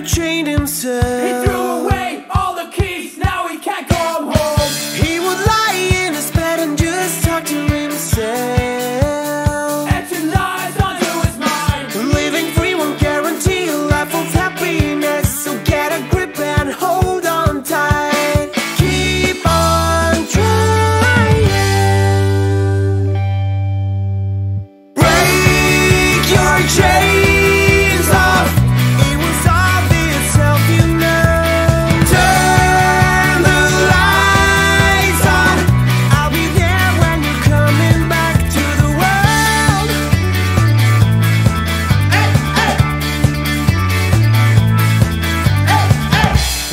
chained himself. He threw away all the keys, now he can't go home. He would lie in his bed and just talk to himself. Etching lies onto his mind. Living free won't guarantee a life of happiness, so get a grip and hold on tight. Keep on trying. Break your chains off. It was obvious, help you now. Turn the lights on. I'll be there when you're coming back to the world.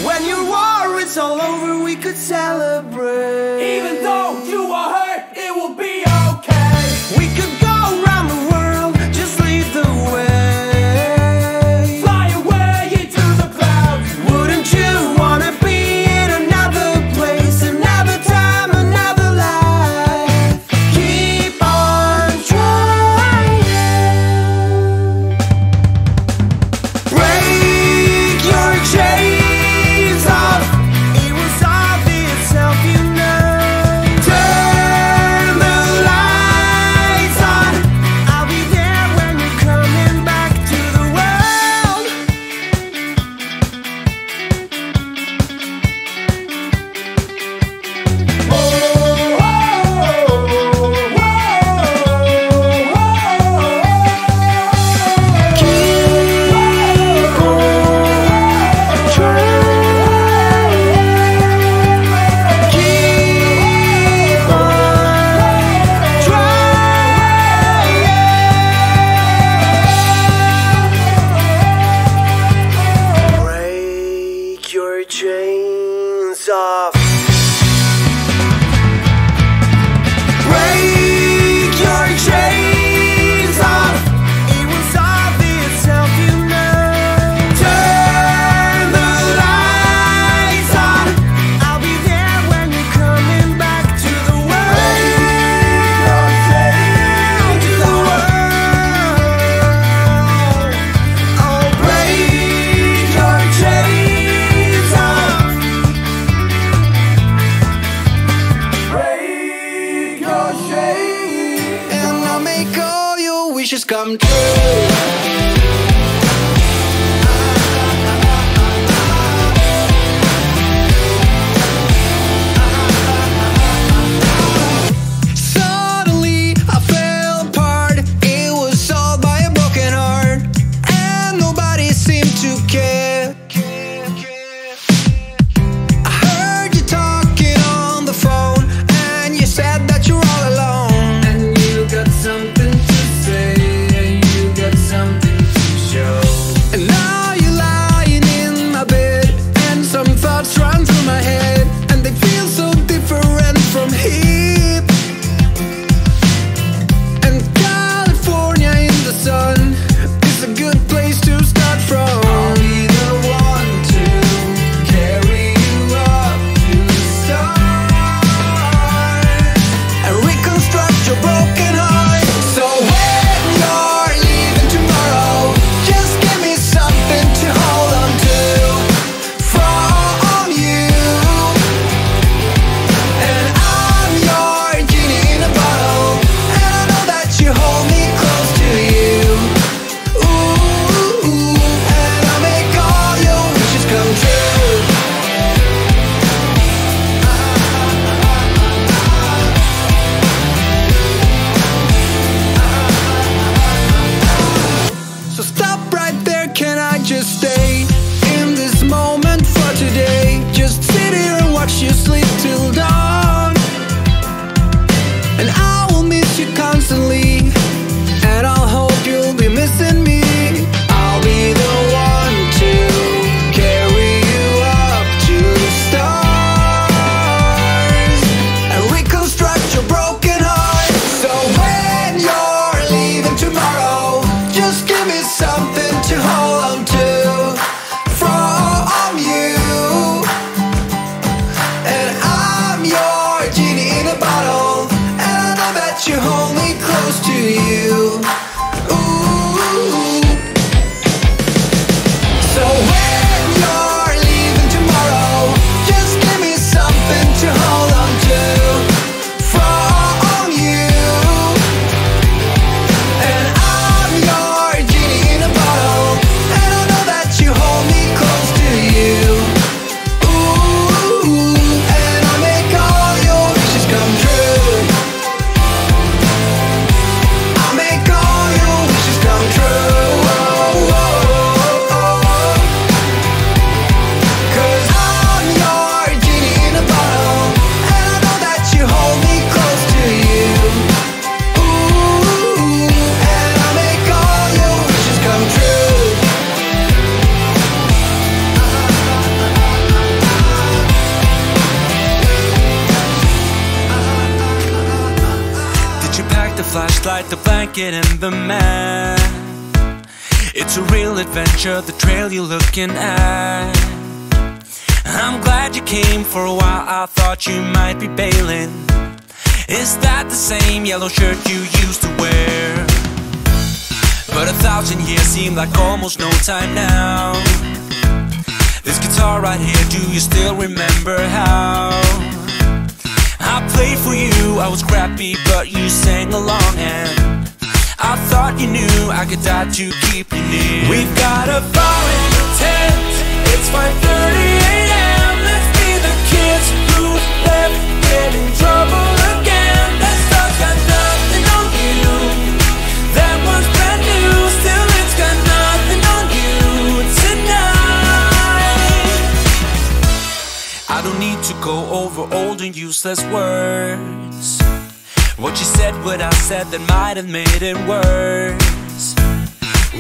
When your war is all over, we could celebrate. Even though you are hurt, it will be okay. We could go around the world, just lead the way. Fly away into the clouds. Wouldn't you wanna be in another place, another time, another life? Keep on trying. Break your chains off. It was obvious, help you now. Turn the lights on. I'll be there when you're coming back to the world. Break your chains off. Break your chains off. It was obvious, help you now. Turn the lights on. I'll be there when you're coming back to the world. To the world. Oh, break your chains off. Break your chains. And I'll make all your wishes come true. Suddenly I fell apart. It was solved by a broken heart, and nobody seemed to care. I heard you talking on the phone, and you said that you're all alone. And you got something to say, and you got something to show. And now you're lying in my bed, and some thoughts run through my head, and they feel so different from here. And California in the sun is a good place to start from. I'll be the one to carry you up to the stars. And reconstruct your broken heart. So when you're leaving tomorrow, just give me something to hold on to from you. And I'm your genie in a bottle, and I know that you hold me close to you. Ooh, and I'll make all your wishes come true. So stop right there, can I just stay in this moment for today? Just sit here and watch you sleep till dawn. And I will miss you constantly, and I'll hope you'll be missing me. I'll be the one to carry you up to the stars and reconstruct your broken heart. So when you're leaving tomorrow, just give me something to hold on to from you. And I'm your genie in a bottle, and I know that you hold me close to you. Ooh. So when the blanket and the mat. It's a real adventure, the trail you're looking at. I'm glad you came. For a while I thought you might be bailing. Is that the same yellow shirt you used to wear? But 1,000 years seem like almost no time now. This guitar right here, do you still remember how I played for you? I was scrappy but you sang along, and I thought you knew I could die to keep you near. We've got a fire in the tent. It's 5:30 a.m. Let's be the kids who left, get in trouble again. That stuff's got nothing on you. That one's brand new, still it's got nothing on you tonight. I don't need to go over old and useless words. What you said, what I said, that might have made it worse.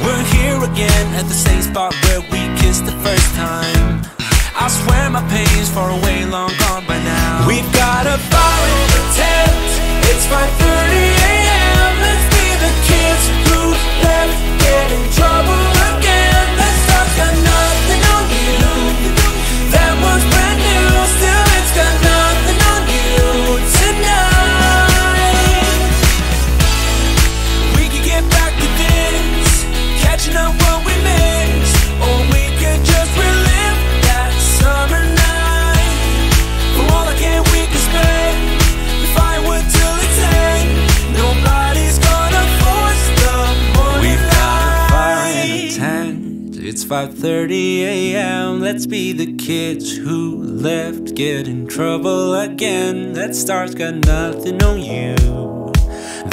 We're here again at the same spot where we kissed the first time. I swear my pain's far away, long gone by now. We've got a fire in the tent. It's 5:30 a.m. Let's be the kids who left, get in trouble again. That stuff's got nothing on you. That one's brand new, still it's got nothing on you tonight. We could get back to this, catching up what we missed, or we could just relive that summer night. For all I can, we can spend the firewood till it's end. Nobody's gonna force the morning. We've got a fire in the tent. It's 5:30 a.m. Let's be the kids who left, get in trouble again. That star's got nothing on you.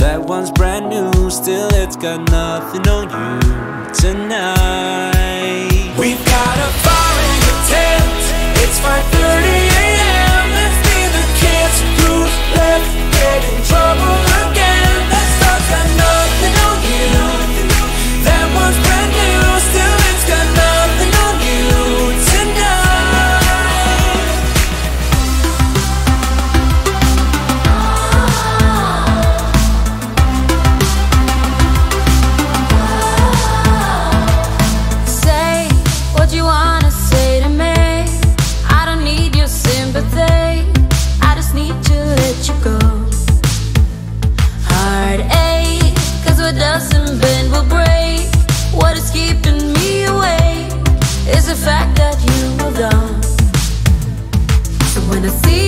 That one's brand new, still it's got nothing on you tonight. We've got a fire in the tent. It's 5:30 a.m. Let's be the kids who left, get in trouble again. That stuff's got nothing on you. That one's brand new, still it's got nothing on you tonight. Say what you wanna say to me. I don't need your sympathy. I just need to let you go. Heartache, 'cause what doesn't bend will break. What is keeping me awake is the fact that you moved on. So when I see